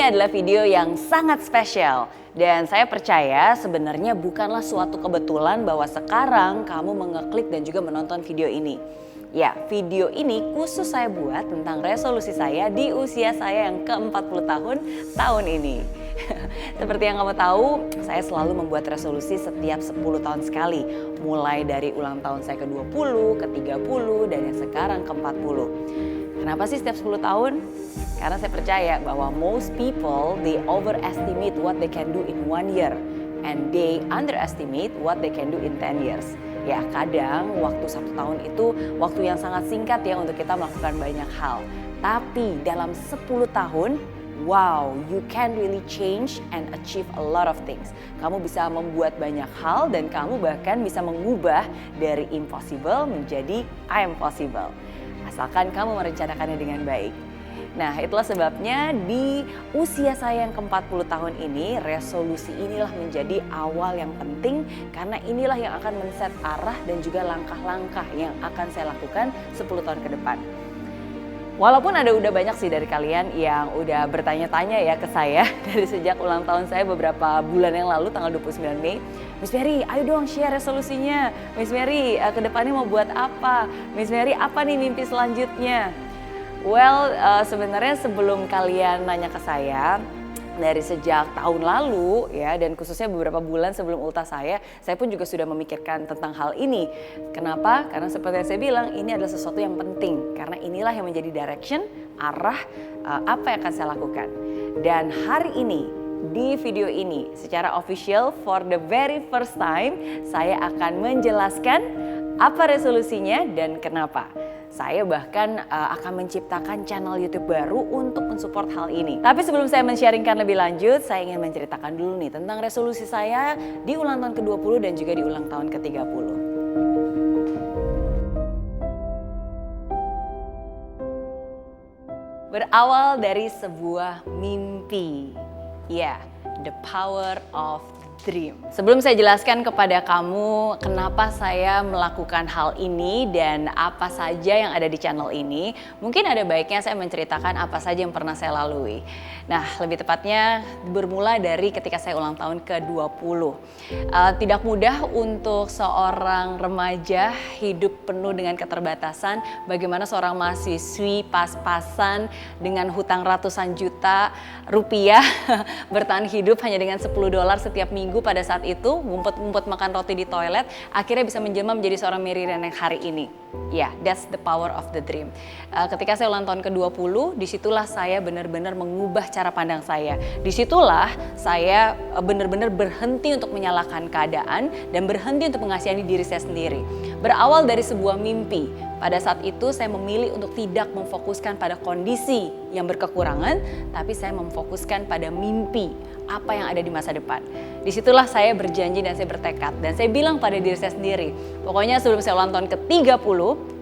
ini adalah video yang sangat spesial dan saya percaya sebenarnya bukanlah suatu kebetulan bahwa sekarang kamu mengeklik dan juga menonton video ini. Ya, video ini khusus saya buat tentang resolusi saya di usia saya yang ke-40 tahun ini. Seperti yang kamu tahu, saya selalu membuat resolusi setiap 10 tahun sekali. Mulai dari ulang tahun saya ke-20, ke-30, dan yang sekarang ke-40. Kenapa sih setiap 10 tahun? Karena saya percaya bahwa most people, they overestimate what they can do in 1 year. And they underestimate what they can do in 10 years. Ya, kadang waktu 1 tahun itu waktu yang sangat singkat ya untuk kita melakukan banyak hal. Tapi dalam 10 tahun, wow, you can really change and achieve a lot of things. Kamu bisa membuat banyak hal dan kamu bahkan bisa mengubah dari impossible menjadi I am possible. Asalkan kamu merencanakannya dengan baik. Nah, itulah sebabnya di usia saya yang ke-40 tahun ini, resolusi inilah menjadi awal yang penting karena inilah yang akan men-set arah dan juga langkah-langkah yang akan saya lakukan 10 tahun ke depan. Walaupun udah banyak sih dari kalian yang udah bertanya-tanya ya ke saya dari sejak ulang tahun saya beberapa bulan yang lalu tanggal 29 Mei. Miss Mary, ayo dong share resolusinya. Miss Mary, kedepannya mau buat apa? Miss Mary, apa nih mimpi selanjutnya? Well, sebenarnya sebelum kalian nanya ke saya, dari sejak tahun lalu ya dan khususnya beberapa bulan sebelum ultah saya pun juga sudah memikirkan tentang hal ini. Kenapa? Karena seperti yang saya bilang ini adalah sesuatu yang penting karena inilah yang menjadi direction, arah apa yang akan saya lakukan. Dan hari ini di video ini secara official for the very first time saya akan menjelaskan apa resolusinya dan kenapa. Saya bahkan akan menciptakan channel YouTube baru untuk mensupport hal ini. Tapi sebelum saya men-sharingkan lebih lanjut, saya ingin menceritakan dulu nih tentang resolusi saya di ulang tahun ke-20 dan juga di ulang tahun ke-30. Berawal dari sebuah mimpi. Ya, the power of dream. Sebelum saya jelaskan kepada kamu kenapa saya melakukan hal ini dan apa saja yang ada di channel ini, mungkin ada baiknya saya menceritakan apa saja yang pernah saya lalui. Nah, lebih tepatnya bermula dari ketika saya ulang tahun ke-20. Tidak mudah untuk seorang remaja hidup penuh dengan keterbatasan, bagaimana seorang mahasiswi pas-pasan dengan hutang ratusan juta rupiah bertahan hidup hanya dengan $10 setiap minggu pada saat itu, ngumpet-ngumpet makan roti di toilet, akhirnya bisa menjelma menjadi seorang Mary Riana yang hari ini. Ya, that's the power of the dream. Ketika saya ulang tahun ke-20, disitulah saya benar-benar mengubah cara pandang saya. Disitulah saya benar-benar berhenti untuk menyalahkan keadaan dan berhenti untuk mengasihani diri saya sendiri. Berawal dari sebuah mimpi, pada saat itu saya memilih untuk tidak memfokuskan pada kondisi yang berkekurangan, tapi saya memfokuskan pada mimpi apa yang ada di masa depan. Disitulah saya berjanji dan saya bertekad dan saya bilang pada diri saya sendiri, pokoknya sebelum saya ulang tahun ke-30,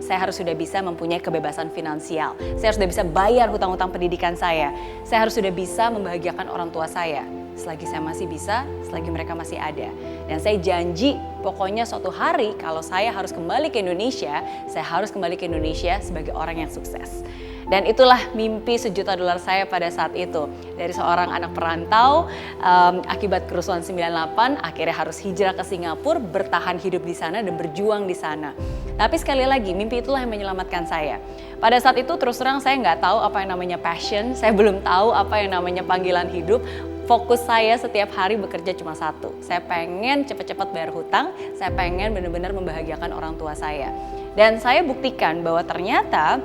saya harus sudah bisa mempunyai kebebasan finansial. Saya harus sudah bisa bayar hutang-hutang pendidikan saya. Saya harus sudah bisa membahagiakan orang tua saya. Selagi saya masih bisa, selagi mereka masih ada. Dan saya janji pokoknya suatu hari kalau saya harus kembali ke Indonesia, saya harus kembali ke Indonesia sebagai orang yang sukses. Dan itulah mimpi $1 juta saya pada saat itu. Dari seorang anak perantau, akibat kerusuhan 98, akhirnya harus hijrah ke Singapura, bertahan hidup di sana dan berjuang di sana. Tapi sekali lagi, mimpi itulah yang menyelamatkan saya. Pada saat itu terus terang saya nggak tahu apa yang namanya passion, saya belum tahu apa yang namanya panggilan hidup. Fokus saya setiap hari bekerja cuma satu. Saya pengen cepat-cepat bayar hutang, saya pengen benar-benar membahagiakan orang tua saya. Dan saya buktikan bahwa ternyata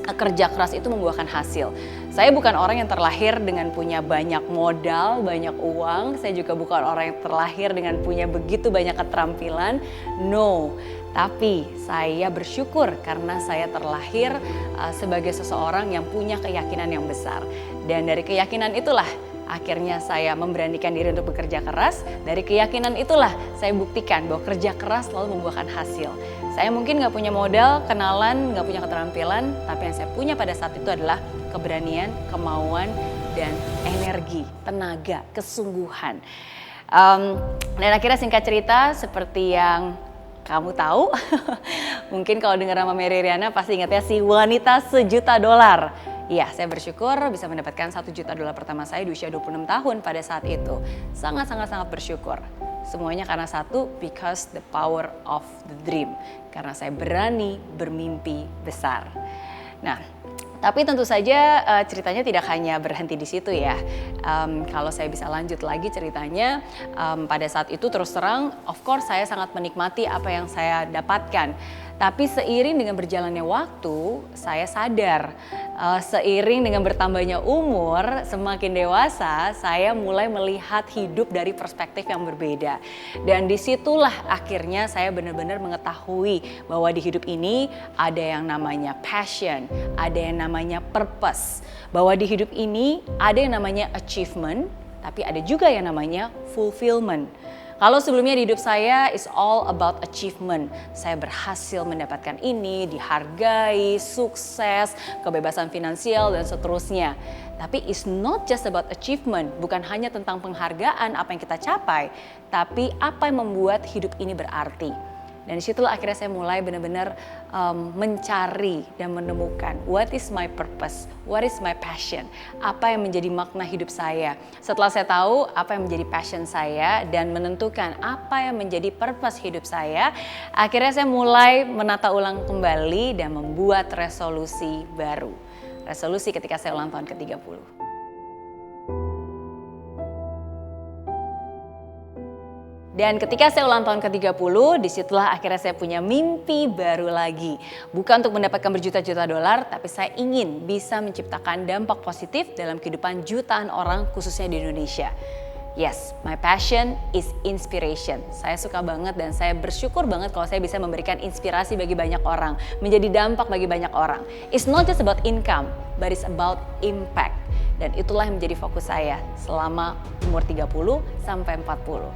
kerja keras itu membuahkan hasil. Saya bukan orang yang terlahir dengan punya banyak modal, banyak uang. Saya juga bukan orang yang terlahir dengan punya begitu banyak keterampilan. No, tapi saya bersyukur karena saya terlahir sebagai seseorang yang punya keyakinan yang besar. Dan dari keyakinan itulah akhirnya saya memberanikan diri untuk bekerja keras. Dari keyakinan itulah saya buktikan bahwa kerja keras selalu membuahkan hasil. Saya mungkin nggak punya modal, kenalan, nggak punya keterampilan, tapi yang saya punya pada saat itu adalah keberanian, kemauan, dan energi, tenaga, kesungguhan. Dan akhirnya singkat cerita seperti yang kamu tahu, mungkin kalau dengar nama Mary Riana pasti ingatnya si wanita $1 juta. Ya, saya bersyukur bisa mendapatkan $1 juta pertama saya di usia 26 tahun pada saat itu. Sangat bersyukur. Semuanya karena satu, because the power of the dream. Karena saya berani bermimpi besar. Nah, tapi tentu saja ceritanya tidak hanya berhenti di situ ya. Kalau saya bisa lanjut lagi ceritanya, pada saat itu terus terang, of course saya sangat menikmati apa yang saya dapatkan. Tapi seiring dengan berjalannya waktu, saya sadar seiring dengan bertambahnya umur, semakin dewasa, saya mulai melihat hidup dari perspektif yang berbeda. Dan disitulah akhirnya saya benar-benar mengetahui bahwa di hidup ini ada yang namanya passion, ada yang namanya purpose. Bahwa di hidup ini ada yang namanya achievement, tapi ada juga yang namanya fulfillment. Kalau sebelumnya di hidup saya is all about achievement. Saya berhasil mendapatkan ini, dihargai, sukses, kebebasan finansial dan seterusnya. Tapi it's not just about achievement, bukan hanya tentang penghargaan apa yang kita capai, tapi apa yang membuat hidup ini berarti. Dan disitulah akhirnya saya mulai benar-benar mencari dan menemukan what is my purpose, what is my passion, apa yang menjadi makna hidup saya. Setelah saya tahu apa yang menjadi passion saya dan menentukan apa yang menjadi purpose hidup saya, akhirnya saya mulai menata ulang kembali dan membuat resolusi baru. Resolusi ketika saya ulang tahun ke-30. Dan ketika saya ulang tahun ke-30, disitulah akhirnya saya punya mimpi baru lagi. Bukan untuk mendapatkan berjuta-juta dolar, tapi saya ingin bisa menciptakan dampak positif dalam kehidupan jutaan orang khususnya di Indonesia. Yes, my passion is inspiration. Saya suka banget dan saya bersyukur banget kalau saya bisa memberikan inspirasi bagi banyak orang, menjadi dampak bagi banyak orang. It's not just about income, but it's about impact. Dan itulah yang menjadi fokus saya selama umur 30 sampai 40.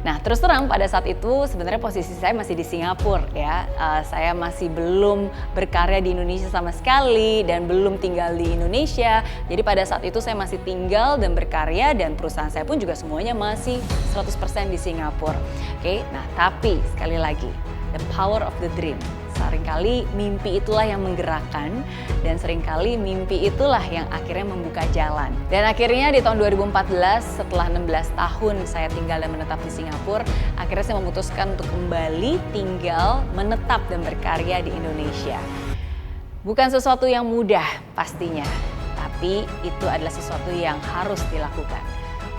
Nah, terus terang pada saat itu sebenarnya posisi saya masih di Singapura ya. Saya masih belum berkarya di Indonesia sama sekali dan belum tinggal di Indonesia. Jadi pada saat itu saya masih tinggal dan berkarya dan perusahaan saya pun juga semuanya masih 100% di Singapura. Oke, nah tapi sekali lagi, the power of the dream. Seringkali mimpi itulah yang menggerakkan dan seringkali mimpi itulah yang akhirnya membuka jalan. Dan akhirnya di tahun 2014 setelah 16 tahun saya tinggal dan menetap di Singapura, akhirnya saya memutuskan untuk kembali tinggal, menetap dan berkarya di Indonesia. Bukan sesuatu yang mudah pastinya, tapi itu adalah sesuatu yang harus dilakukan.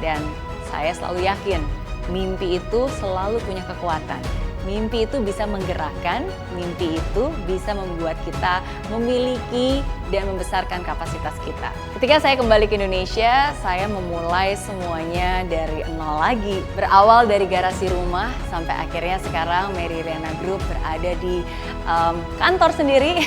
Dan saya selalu yakin mimpi itu selalu punya kekuatan. Mimpi itu bisa menggerakkan, mimpi itu bisa membuat kita memiliki dan membesarkan kapasitas kita. Ketika saya kembali ke Indonesia, saya memulai semuanya dari nol lagi. Berawal dari garasi rumah sampai akhirnya sekarang Mary Riana Group berada di kantor sendiri.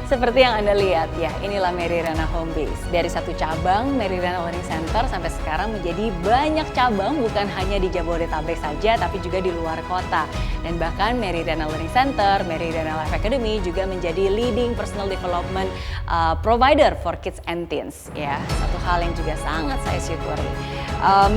Seperti yang Anda lihat ya, inilah Mary Riana Home Base. Dari satu cabang Mary Riana Learning Center sampai sekarang menjadi banyak cabang, bukan hanya di Jabodetabek saja tapi juga di luar kota. Dan bahkan Mary Riana Learning Center, Mary Riana Life Academy juga menjadi leading personal development provider for kids and teens ya. Satu hal yang juga sangat saya syukuri.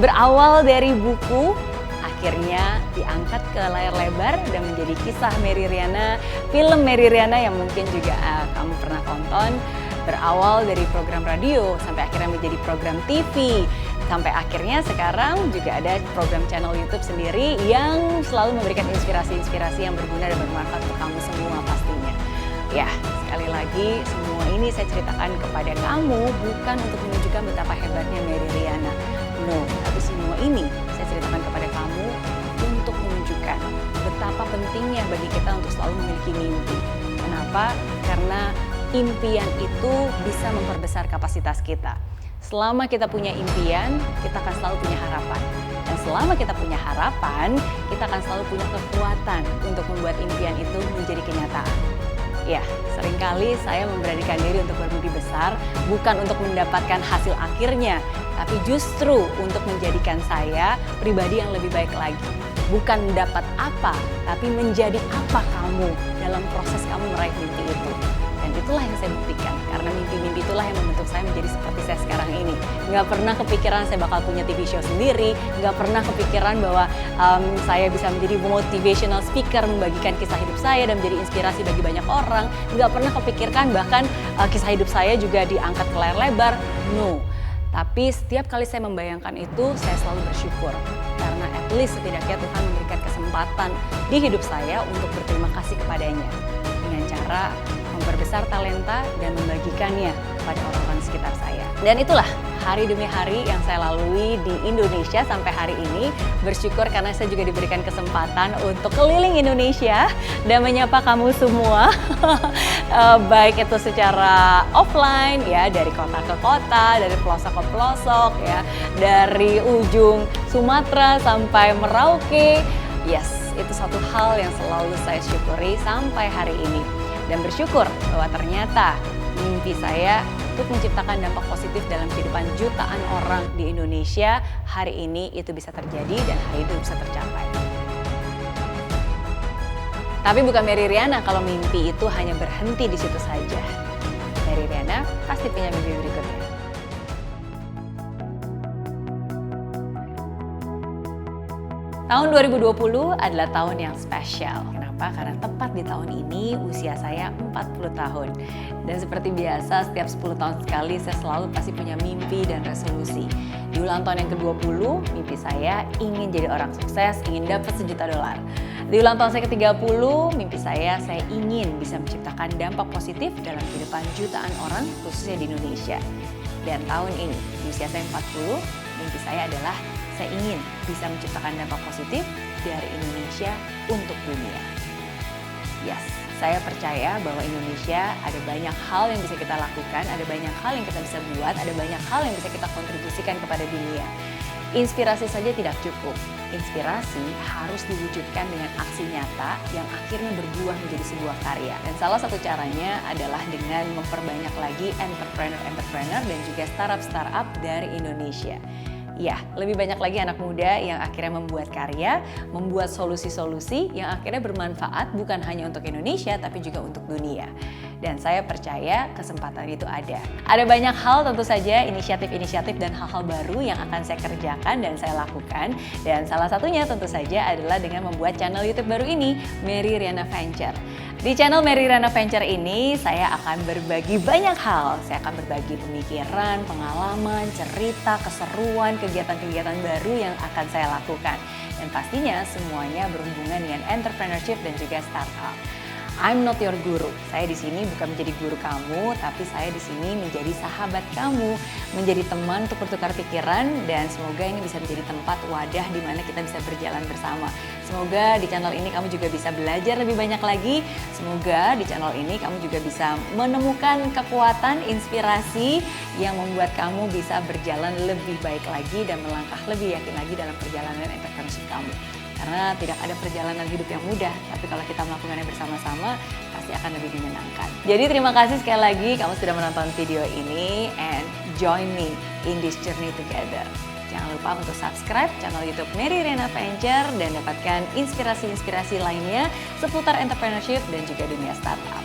Berawal dari buku, akhirnya diangkat ke layar lebar dan menjadi kisah Mary Riana, film Mary Riana yang mungkin juga kamu pernah tonton. Berawal dari program radio sampai akhirnya menjadi program TV. Sampai akhirnya sekarang juga ada program channel YouTube sendiri yang selalu memberikan inspirasi-inspirasi yang berguna dan bermanfaat untuk kamu semua pastinya. Ya, sekali lagi semua ini saya ceritakan kepada kamu bukan untuk menunjukkan betapa hebatnya Mary Riana. No, tapi semua ini saya ceritakan kepada kamu untuk menunjukkan betapa pentingnya bagi kita untuk selalu memiliki mimpi. Kenapa? Karena impian itu bisa memperbesar kapasitas kita. Selama kita punya impian, kita akan selalu punya harapan. Dan selama kita punya harapan, kita akan selalu punya kekuatan untuk membuat impian itu menjadi kenyataan. Ya, seringkali saya memberanikan diri untuk bermimpi besar, bukan untuk mendapatkan hasil akhirnya, tapi justru untuk menjadikan saya pribadi yang lebih baik lagi. Bukan mendapat apa, tapi menjadi apa kamu dalam proses kamu meraih mimpi itu. Dan itulah yang saya buktikan. Karena mimpi-mimpi itulah yang membentuk saya menjadi seperti saya sekarang ini. Nggak pernah kepikiran saya bakal punya TV show sendiri, nggak pernah kepikiran bahwa saya bisa menjadi motivational speaker, membagikan kisah hidup saya dan menjadi inspirasi bagi banyak orang. Nggak pernah kepikirkan bahkan kisah hidup saya juga diangkat ke layar lebar. No. Tapi setiap kali saya membayangkan itu, saya selalu bersyukur. Karena at least setidaknya Tuhan memberikan kesempatan di hidup saya untuk berterima kasih kepadanya. Dengan cara memperbesar talenta dan membagikannya kepada orang-orang sekitar saya. Dan itulah hari demi hari yang saya lalui di Indonesia sampai hari ini. Bersyukur karena saya juga diberikan kesempatan untuk keliling Indonesia dan menyapa kamu semua. Baik itu secara offline ya, dari kota ke kota, dari pelosok ke pelosok ya, dari ujung Sumatera sampai Merauke. Yes, itu satu hal yang selalu saya syukuri sampai hari ini. Dan bersyukur bahwa ternyata mimpi saya untuk menciptakan dampak positif dalam kehidupan jutaan orang di Indonesia hari ini itu bisa terjadi dan hari itu bisa tercapai. Tapi bukan Mary Riana kalau mimpi itu hanya berhenti di situ saja. Mary Riana pasti punya mimpi berikutnya. Tahun 2020 adalah tahun yang spesial. Kenapa? Karena tepat di tahun ini usia saya 40 tahun. Dan seperti biasa setiap 10 tahun sekali saya selalu pasti punya mimpi dan resolusi. Di ulang tahun yang ke-20, mimpi saya ingin jadi orang sukses, ingin dapat $1 juta. Di ulang tahun saya ke-30, mimpi saya ingin bisa menciptakan dampak positif dalam kehidupan jutaan orang khususnya di Indonesia. Dan tahun ini, di usia saya 40, mimpi saya adalah saya ingin bisa menciptakan dampak positif dari Indonesia untuk dunia. Yes, saya percaya bahwa Indonesia ada banyak hal yang bisa kita lakukan, ada banyak hal yang kita bisa buat, ada banyak hal yang bisa kita kontribusikan kepada dunia. Inspirasi saja tidak cukup. Inspirasi harus diwujudkan dengan aksi nyata yang akhirnya berbuah menjadi sebuah karya. Dan salah satu caranya adalah dengan memperbanyak lagi entrepreneur dan juga startup dari Indonesia. Ya, lebih banyak lagi anak muda yang akhirnya membuat karya, membuat solusi-solusi yang akhirnya bermanfaat bukan hanya untuk Indonesia tapi juga untuk dunia. Dan saya percaya kesempatan itu ada. Ada banyak hal tentu saja, inisiatif-inisiatif dan hal-hal baru yang akan saya kerjakan dan saya lakukan. Dan salah satunya tentu saja adalah dengan membuat channel YouTube baru ini, Mary Riana Venture. Di channel Mary Riana Venture ini, saya akan berbagi banyak hal. Saya akan berbagi pemikiran, pengalaman, cerita, keseruan, kegiatan-kegiatan baru yang akan saya lakukan. Dan pastinya semuanya berhubungan dengan entrepreneurship dan juga startup. I'm not your guru. Saya di sini bukan menjadi guru kamu, tapi saya di sini menjadi sahabat kamu, menjadi teman untuk bertukar pikiran, dan semoga ini bisa menjadi tempat wadah di mana kita bisa berjalan bersama. Semoga di channel ini kamu juga bisa belajar lebih banyak lagi. Semoga di channel ini kamu juga bisa menemukan kekuatan, inspirasi yang membuat kamu bisa berjalan lebih baik lagi dan melangkah lebih yakin lagi dalam perjalanan entrepreneurship kamu. Karena tidak ada perjalanan hidup yang mudah, tapi kalau kita melakukannya bersama-sama, pasti akan lebih menyenangkan. Jadi terima kasih sekali lagi kamu sudah menonton video ini, and join me in this journey together. Jangan lupa untuk subscribe channel YouTube Mary Riana Venture dan dapatkan inspirasi-inspirasi lainnya seputar entrepreneurship dan juga dunia startup.